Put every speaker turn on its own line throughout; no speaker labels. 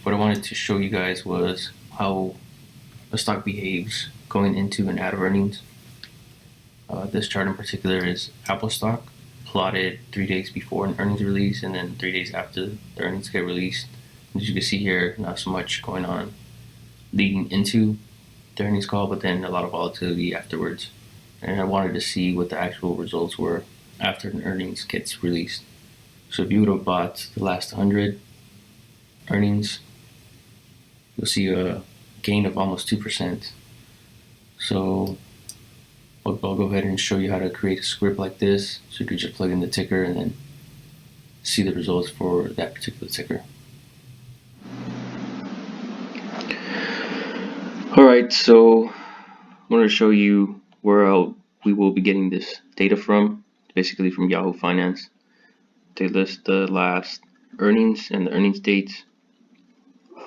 what I wanted to show you guys was how a stock behaves going into and out of earnings. This chart in particular is Apple stock, plotted 3 days before an earnings release and then 3 days after the earnings get released. As you can see here, not so much going on leading into the earnings call, but then a lot of volatility afterwards. And I wanted to see what the actual results were after an earnings gets released. So if you would have bought the last 100 earnings, you'll see a gain of almost 2%. So I'll go ahead and show you how to create a script like this, so you could just plug in the ticker and then see the results for that particular ticker. Alright, so I wanted to show you where we will be getting this data from, basically from Yahoo Finance. They list the last earnings and the earnings dates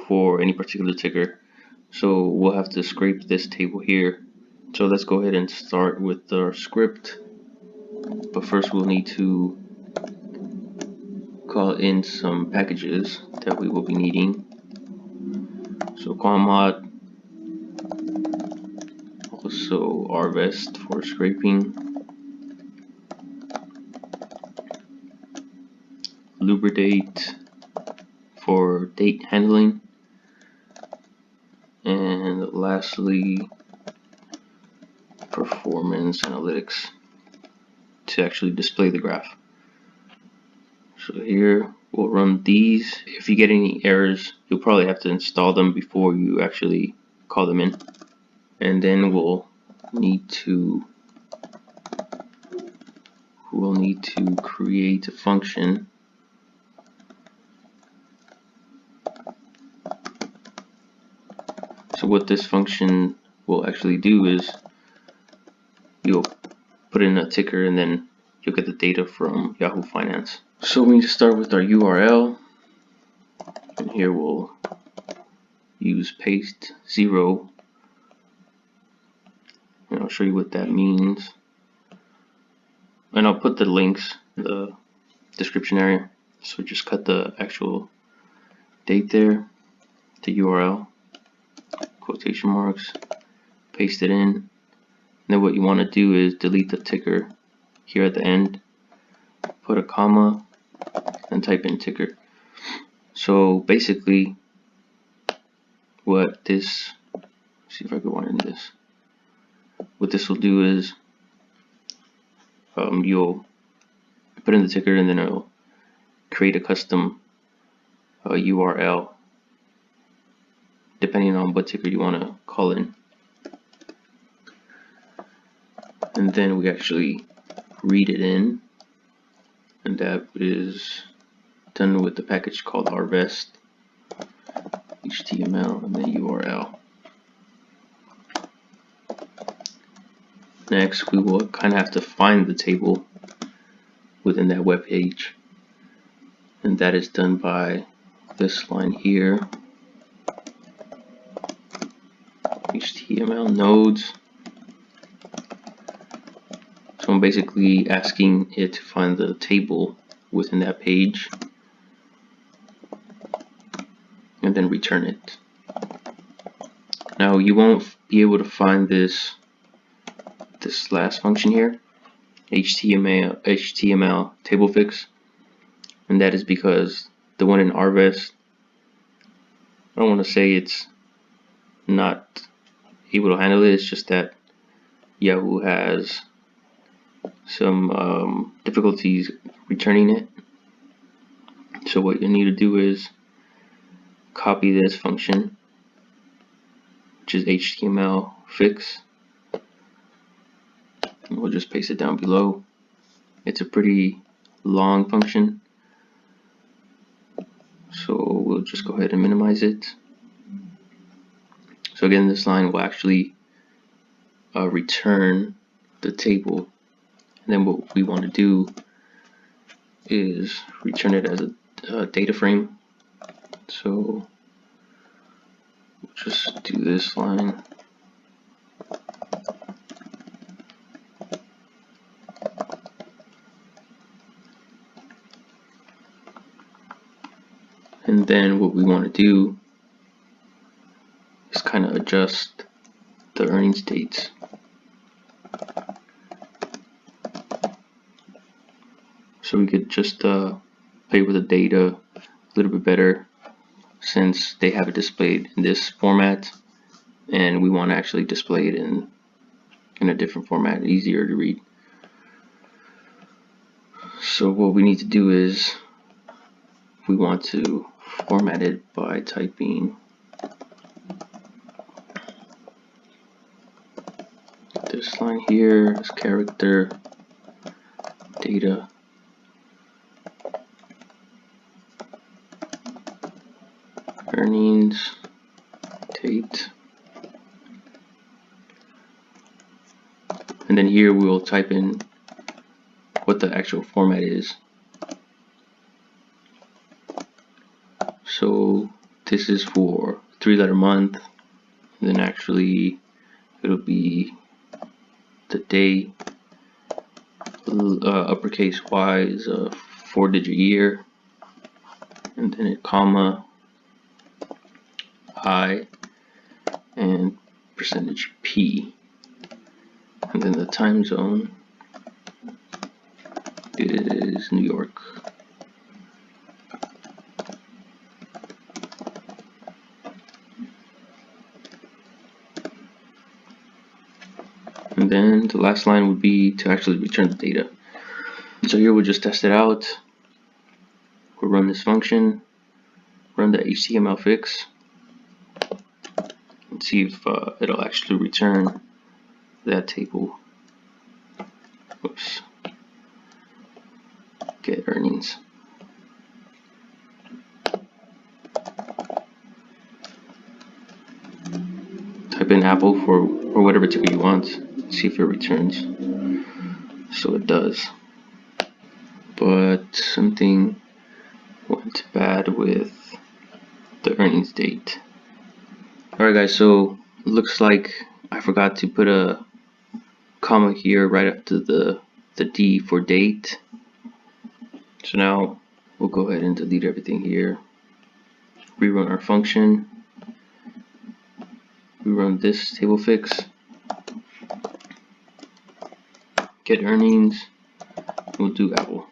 for any particular ticker. So we'll have to scrape this table here. So let's go ahead and start with our script. But first we'll need to call in some packages that we will be needing. So commod, also rvest for scraping, lubridate for date handling, and lastly performance analytics to actually display the graph. So here we'll run these. If you get any errors, you'll probably have to install them before you actually call them in. And then we'll need to create a function So what this function will actually do is you'll put in a ticker and then you'll get the data from Yahoo Finance. So we need to start with our URL, and here we'll use paste 0, and I'll show you what that means. And I'll put the links in the description area. So just cut the actual date there, the URL, quotation marks, paste it in. And then what you want to do is delete the ticker here at the end, put a comma, and type in ticker. So basically what this, see if I can widen this. What this will do is you'll put in the ticker and then it'll create a custom URL depending on what ticker you want to call in. And then we actually read it in, and that is done with the package called rvest, HTML, and then URL. Next, we will kind of have to find the table within that web page, and that is done by this line here, HTML nodes. So I'm basically asking it to find the table within that page and then return it. Now you won't be able to find this last function here, HTML table fix, and that is because the one in rvest, I don't want to say it's not able to handle it, it's just that Yahoo has some difficulties returning it. So what you need to do is copy this function, which is HTML fix, and we'll just paste it down below. It's a pretty long function, so we'll just go ahead and minimize it. So again, this line will actually return the table, and then what we want to do is return it as a data frame. So we'll just do this line. And then what we want to do is kind of adjust the earnings dates. So we could just play with the data a little bit better, since they have it displayed in this format and we want to actually display it in a different format, easier to read. So what we need to do is we want to format it by typing this line here as character data earnings date, and then here we will type in what the actual format is. So this is for 3-letter month, and then actually it'll be the day. Uppercase Y is a 4-digit year, and then a comma I and percentage P, and then the time zone is New York. And then the last line would be to actually return the data. So here we'll just test it out. We'll run this function, run the HTML fix, and see if it'll actually return that table. Oops. Get earnings. Type in Apple for whatever ticker you want. See if it returns. So it does. But something went bad with the earnings date. Alright guys, so it looks like I forgot to put a comma here right after the D for date. So now we'll go ahead and delete everything here. Rerun our function. We run this table fix. Get earnings. We'll do Apple.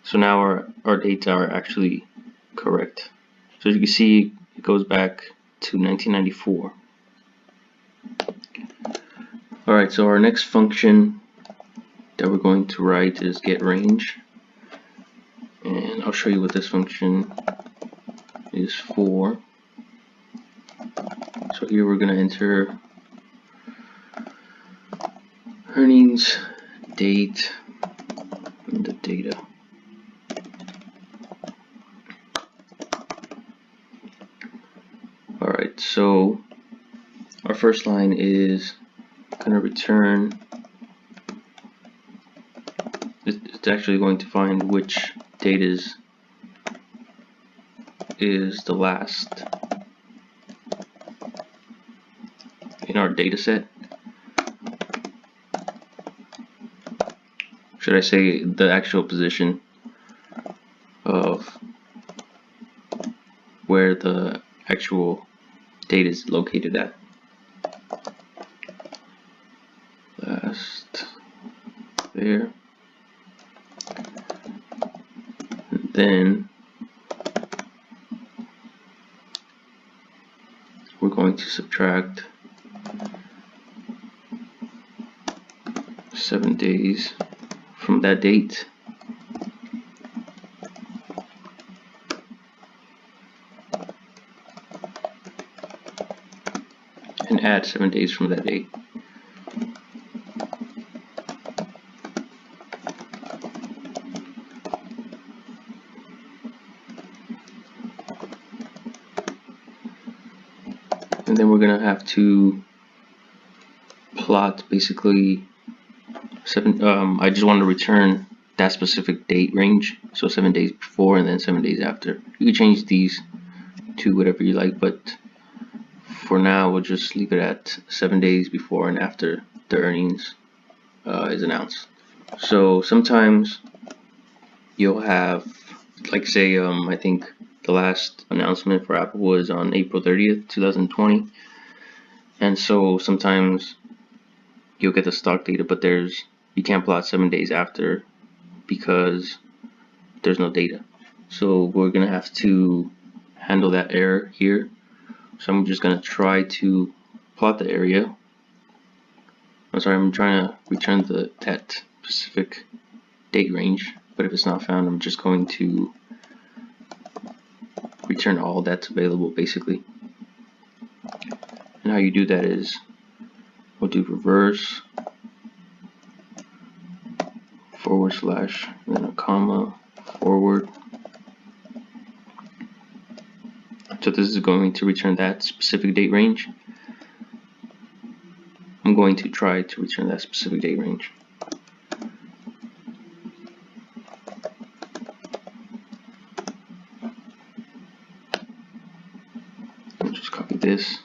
So now our dates are actually correct. So as you can see, it goes back to 1994. Alright, so our next function that we're going to write is get range. And I'll show you what this function is for. So here we're going to enter earnings, date, and the data. Alright, so our first line is going to return, it's actually going to find which date is the last in our data set. Should I say the actual position of where the actual date is located at. Last there. And then we're going to subtract 7 days from that date. And add 7 days from that date. And then we're gonna have to plot basically I just want to return that specific date range, so 7 days before and then 7 days after. You can change these to whatever you like, but for now we'll just leave it at 7 days before and after the earnings is announced. So sometimes you'll have, like say I think the last announcement for Apple was on April 30th, 2020. And so sometimes you'll get the stock data, but you can't plot 7 days after because there's no data. So we're gonna have to handle that error here. So I'm just gonna try to plot the area. I'm trying to return that specific date range, but if it's not found, I'm just going to return all that's available basically. And how you do that is we'll do reverse / and then a comma forward. So this is going to return that specific date range. I'm going to try to return that specific date range. I'll just copy this.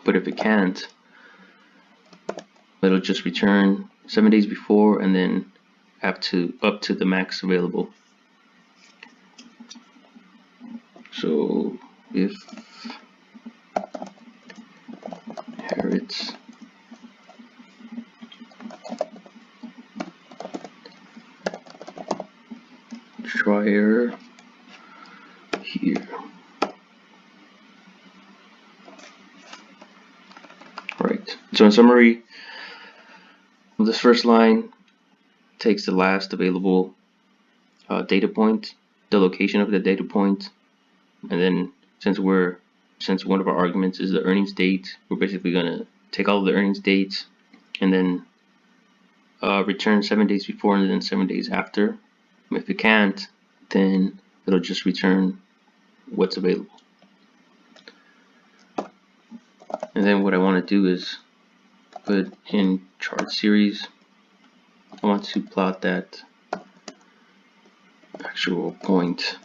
But if it can't, it'll just return 7 days before and then up to the max available. So if inherits try error here. Right. So in summary, this first line takes the last available data point, the location of the data point, and then since one of our arguments is the earnings date, we're basically gonna take all of the earnings dates and then return 7 days before and then 7 days after. If it can't, then it'll just return what's available. And then what I want to do is put in chart series. I want to plot that actual point.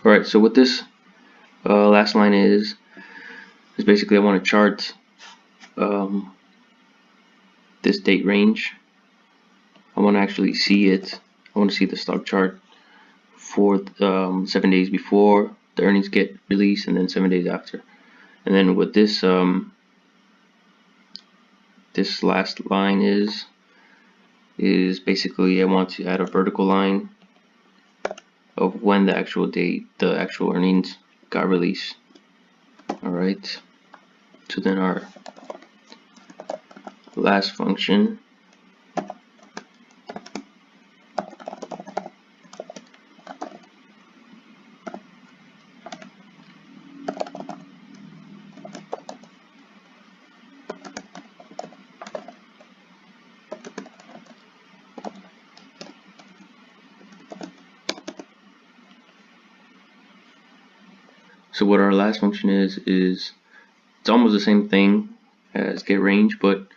Alright, so what this last line is basically I want to chart this date range. I want to actually see it. I want to see the stock chart for 7 days before the earnings get released and then 7 days after. And then what this this last line is basically I want to add a vertical line of when the actual date, the actual earnings got released. Alright, so then our last function so what our last function is it's almost the same thing as get range, but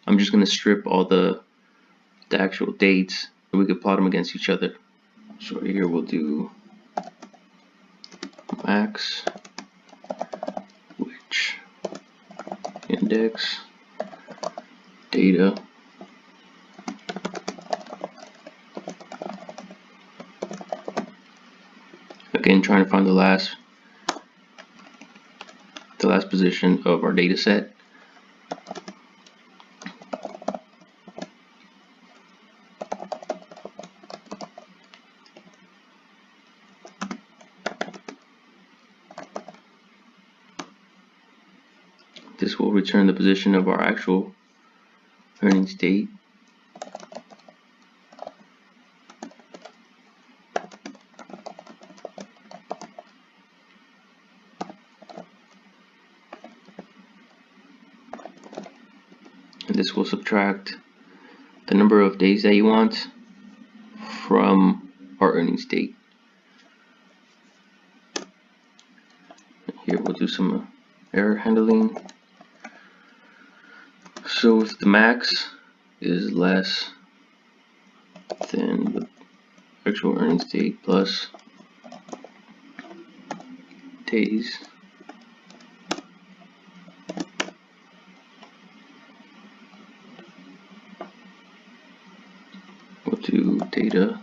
I'm just going to strip all the actual dates so we could plot them against each other. So here we'll do max which index data again, trying to find the last position of our data set. This will return the position of our actual earnings date. This will subtract the number of days that you want from our earnings date. Here we'll do some error handling. So if the max is less than the actual earnings date plus days, we'll do data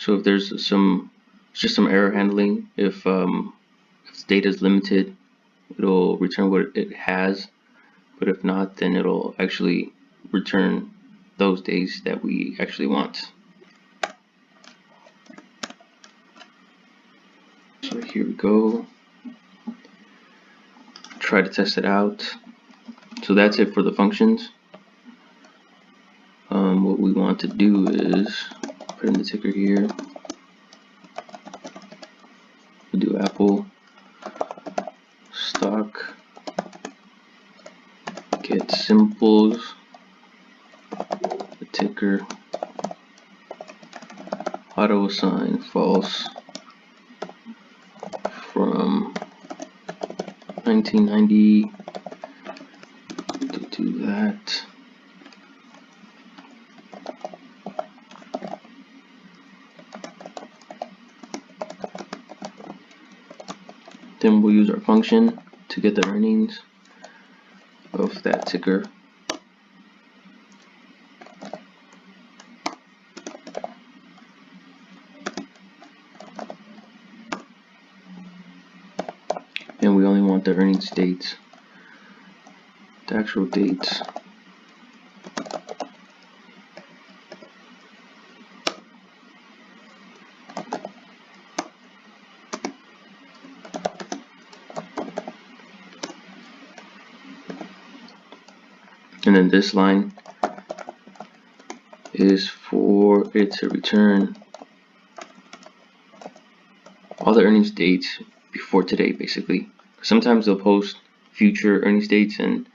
So if there's just some error handling, if the data is limited, it'll return what it has, but if not, then it'll actually return those days that we actually want. So here we go. Try to test it out. So that's it for the functions. What we want to do is put in the ticker here. We'll do Apple stock get symbols, the ticker auto assign false from 1990 to do that. Then we'll use our function to get the earnings of that ticker. And we only want the earnings dates, the actual dates. And then this line is for it to return all the earnings dates before today, basically. Sometimes they'll post future earnings dates, and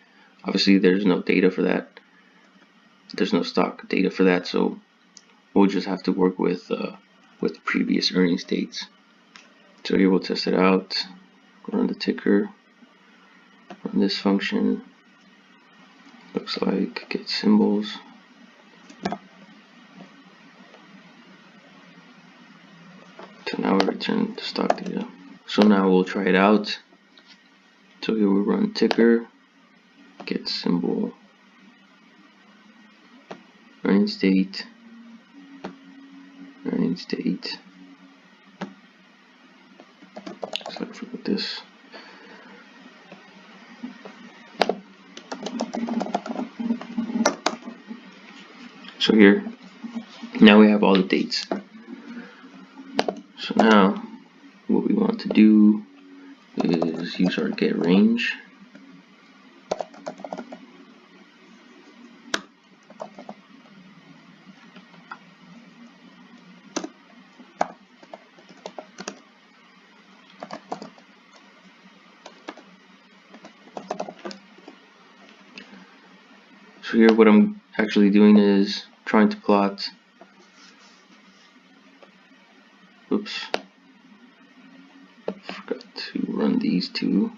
obviously there's no data for that. There's no stock data for that, so we'll just have to work with previous earnings dates. So here we'll test it out. Run the ticker. Run this function. Looks like get symbols. So now we return the stock data. So now we'll try it out. So here we run ticker, get symbol, earnings date, earnings date. So I forgot this. So here, now we have all the dates. So now what we want to do is use our get range. So here what I'm actually doing is trying to plot run these two.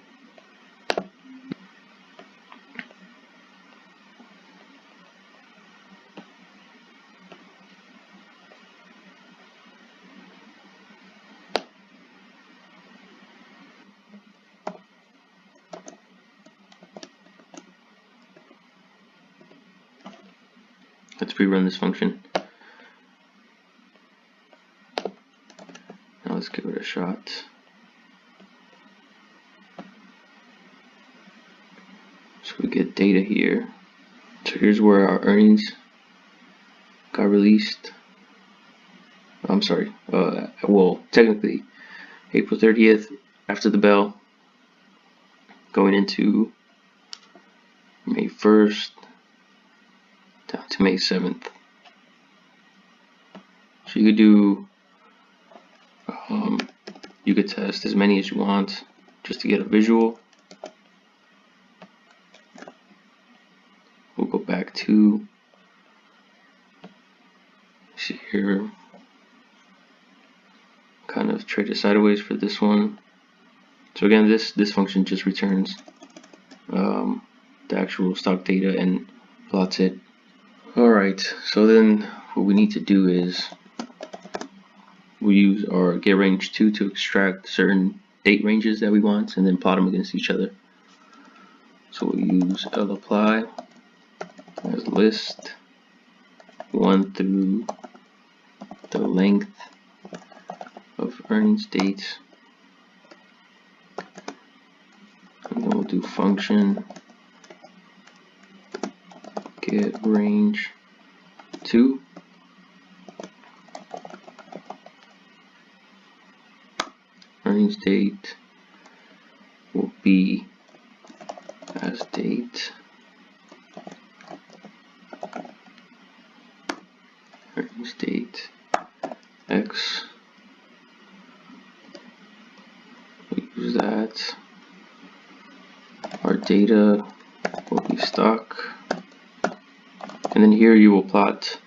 Let's rerun this function. Now let's give it a shot. So we get data here. So here's where our earnings got released. I'm sorry. Well, technically, April 30th after the bell, going into May 1st down to May 7th. So you could do, you could test as many as you want just to get a visual. We'll go back to, see here, kind of trade it sideways for this one. So again, this function just returns the actual stock data and plots it. Alright, so then what we need to do is we use our getRange2 to extract certain date ranges that we want and then plot them against each other. So we'll use lapply as list 1 through the length of earnings dates, and then we'll do function getRange2 earnings date will be as date earnings date x. We use that. Our data will be stock, and then here you will plot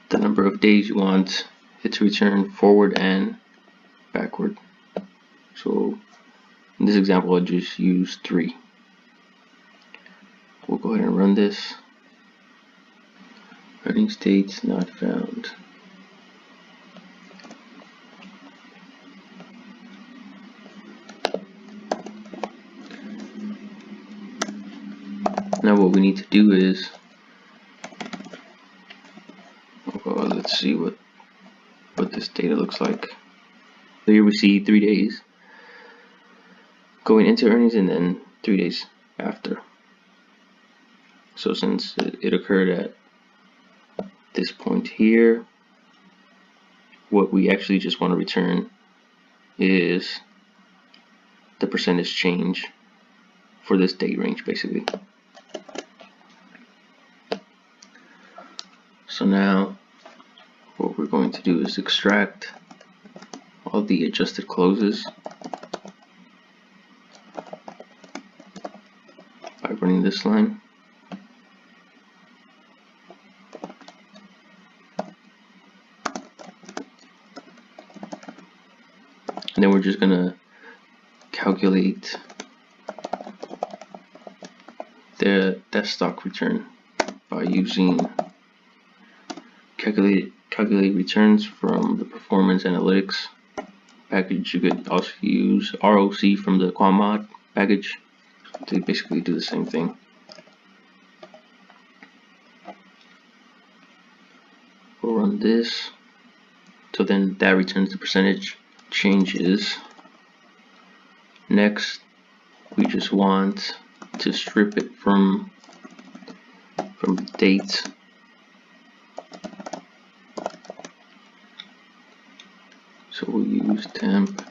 the number of days you want it to return forward and backward. So in this example, I'll just use 3. We'll go ahead and run this. Earnings dates not found. Now what we need to do is, let's see what this data looks like. So here we see 3 days going into earnings and then 3 days after. So since it occurred at this point here, what we actually just want to return is the percentage change for this date range, basically. So now what we're going to do is extract all the adjusted closes by running this line. And then we're just going to calculate that stock return by using calculate returns from the performance analytics package. You could also use ROC from the QuantMod package. They basically do the same thing. We'll run this. So then that returns the percentage changes. Next, we just want to strip it from the dates. So we'll use temp.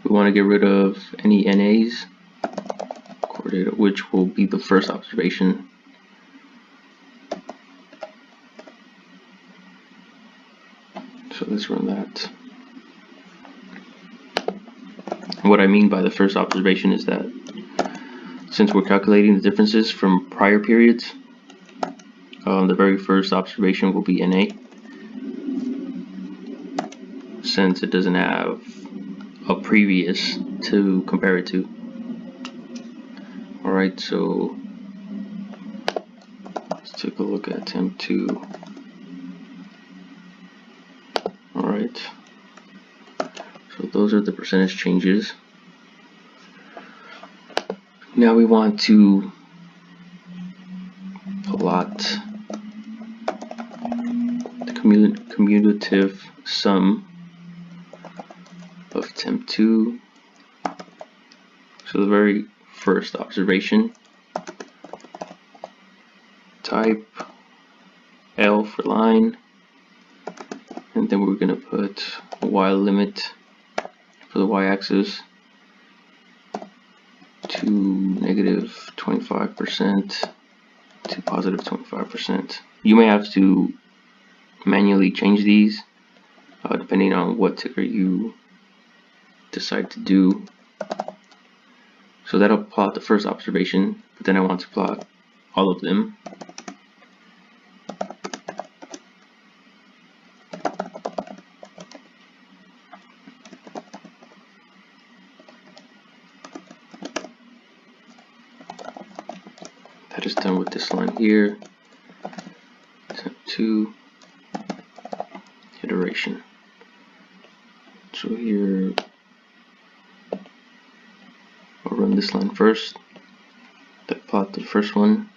We want to get rid of any NAs, which will be the first observation. So let's run that. What I mean by the first observation is that, since we're calculating the differences from prior periods, the very first observation will be NA, since it doesn't have a previous to compare it to. Alright, so let's take a look at temp 2. Alright, so those are the percentage changes. Now we want to plot the cumulative sum of temp 2. So the very first observation, type L for line, and then we're going to put a while limit for the y-axis to negative 25% to positive 25%. You may have to manually change these depending on what ticker you decide to do. So that'll plot the first observation, but then I want to plot all of them. That is done with this line here. Temp 2 iteration. So here I'll run this line first, that plot the first one,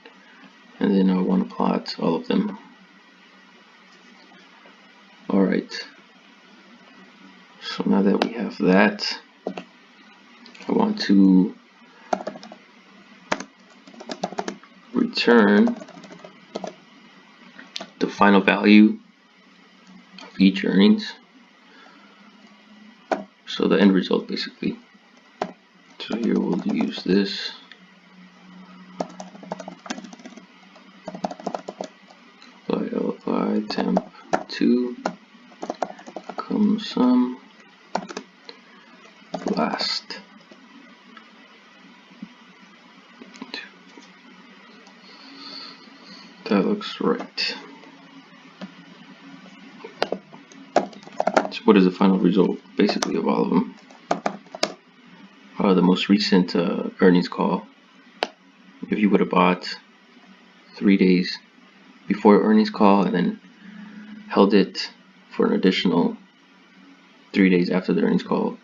and then I want to plot all of them. Alright, so now that we have that, I want to return the final value of each earnings, so the end result basically. So here we'll use this. Apply temp 2 comes sum last. That looks right. So what is the final result basically of all of them? The most recent earnings call, if you would have bought 3 days before earnings call and then held it for an additional 3 days after the earnings call,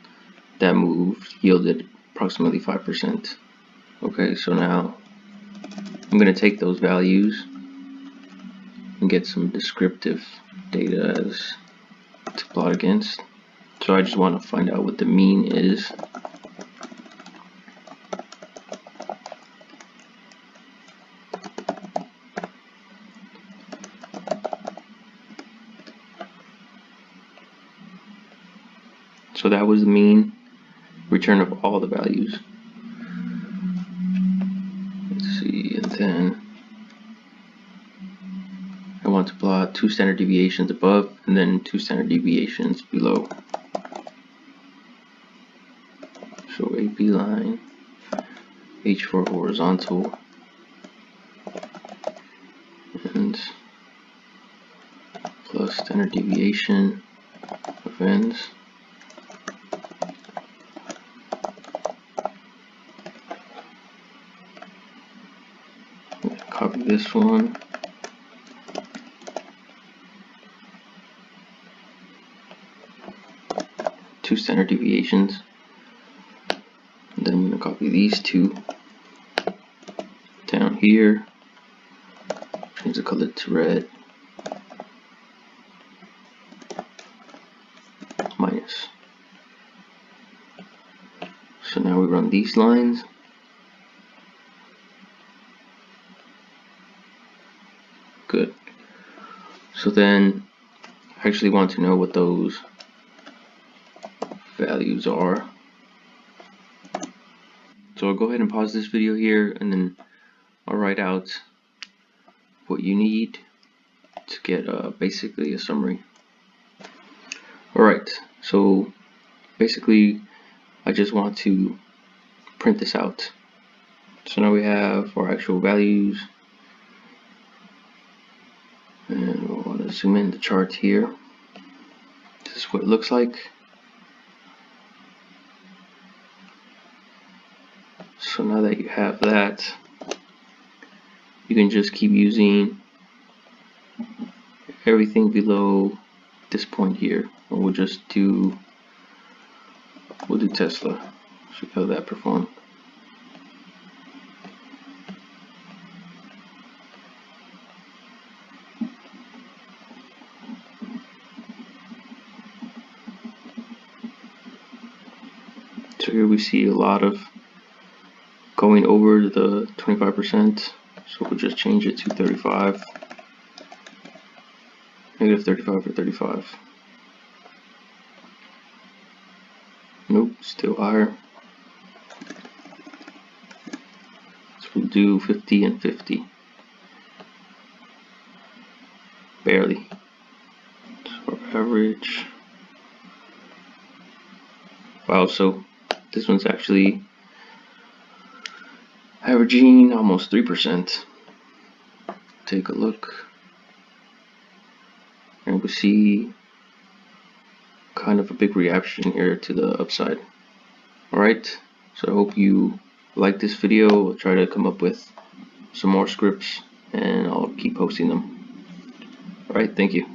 that move yielded approximately 5%. Okay, so now I'm going to take those values and get some descriptive data as to plot against. So I just want to find out what the mean is. So that was the mean return of all the values. Let's see, and then I want to plot 2 standard deviations above and then 2 standard deviations below. So AP line, H for horizontal, and plus standard deviation of ends. Copy this one. Two standard deviations. And then I'm going to copy these two down here. Change the color to red. Minus. So now we run these lines. Good. So then I actually want to know what those values are. So I'll go ahead and pause this video here and then I'll write out what you need to get basically a summary. Alright, so basically I just want to print this out. So now we have our actual values, and we'll want to zoom in the chart here. This is what it looks like. So now that you have that, you can just keep using everything below this point here, and we'll do Tesla. See how that performed. So here we see a lot of going over the 25%. So we'll just change it to 35. Negative 35 or 35. Nope, still higher. So we'll do 50 and 50. Barely. So average. Wow, so this one's actually averaging almost 3%. Take a look. And we see kind of a big reaction here to the upside. Alright, so I hope you like this video. I'll try to come up with some more scripts and I'll keep posting them. Alright, thank you.